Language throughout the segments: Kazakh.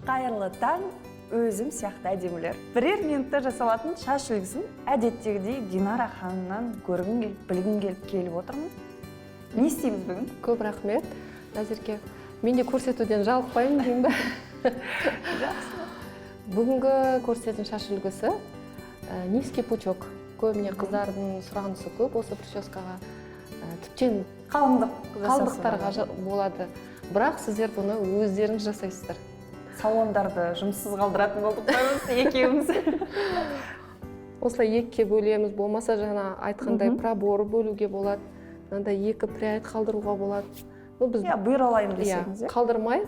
қайырлы таң, өзім сияқты әдемілер. Бірер минутта жасалатын шаш үлгісін әдеттегідей Динара ханымнан көргім келіп, білгім келіп отырмын. Не істейміз бүгін? Көп рахмет, Назерке. Мен де көрсетуден жалықпаймын деймін ба? Жақсы. Бүгінгі көрсететін шаш үлгісі низкий пучок. Көбіне қыздардың сұранысы көп осы прическаға. Тіптен қалдықтарға болады. Бірақ сіздер бұны өздеріңіз жасайсыздар. Салондарды жұмыссыз қалдыратын болдық қоймыз, екеуміз. Осылай екіге бөлеміз, болмаса жаңа айтқандай пробор бөлуге болады. Мынандай екі прядь қалдыруға болады. Бұйыр алайын десеңіз. Қалдырмай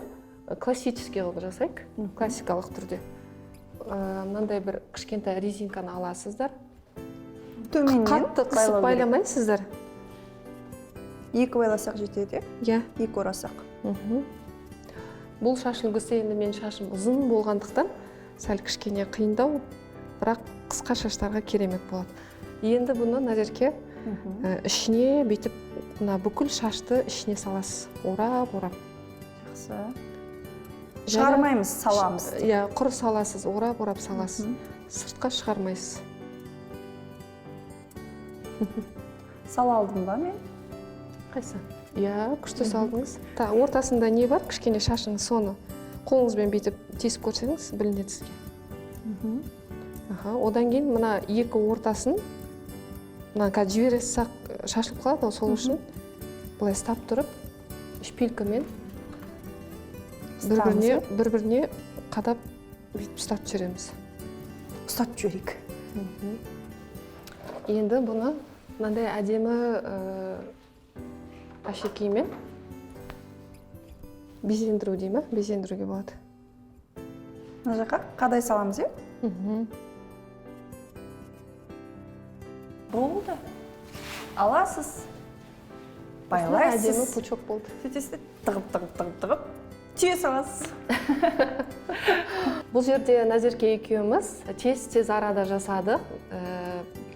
классический қылып жасайық, классикалық түрде. Мынандай бір кішкентай резинканы аласыздар. Қатты қысып байламайсыздар. Екі байласақ жетеді, екі орасақ. Бұл шаш үлгісі енді мен шашым ұзын болғандықтан сәл кішкене қиындау, бірақ қысқа шаштарға керемет болады. Енді бұны Назерке ішіне бүйтіп бүкіл шашты ішіне саласыз, орап-орап. Жақсы. Шығармаймыз, саламыз. Құр саласыз, орап-орап саласыз. Сыртқа шығармайсыз. Сала алдым ба мен? Қайсы? Күшті салдыңыз. Ортасында не бар? Кішкене шашыңыз соны қолыңызбен бүйтіп тесіп көрсеңіз, білінеді сізге. Одан кейін мына екі ортасын қазір жібересіз шашылып қалады, сол үшін бұлай ұстап тұрып, шпилькамен бір-біріне қадап ұстап жүреміз. Ұстап жүрейік. Енді бұны мынандай әдемі әшекеймен безендіру деймі? Безендіруге болады. Мына жаққа қадай саламыз, Болды. Аласыз. Байлайсыз. Әдемі пучок болды. Сөйтесіз, тығып, түйе саласыз. Бұл жерде Назерке екеуміз тез арада жасадық,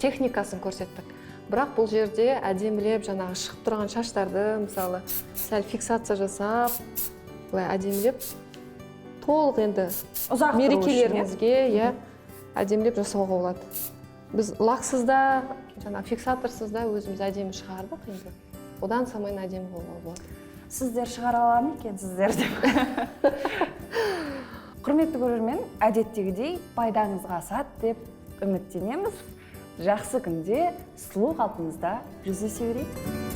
техникасын көрсеттік. Бірақ бұл жерде әдемілеп жаңағы шығып тұрған шаштарды, мысалы, сәл фиксация жасап, әдемілеп, толық енді мерекелеріңізге әдемілеп жасауға болады. Біз лаксызда, фиксаторсыз да өзіміз әдемі шығардық енді. Одан самайын әдемі болуға болады. Сіздер шығара аламын екенсіздер деп. Құрметті көрермен, әдеттегідей пайдаңызға асады деп үміттенеміз. Жақсы күнде сұлу қалпыңызда жүздесе берейік.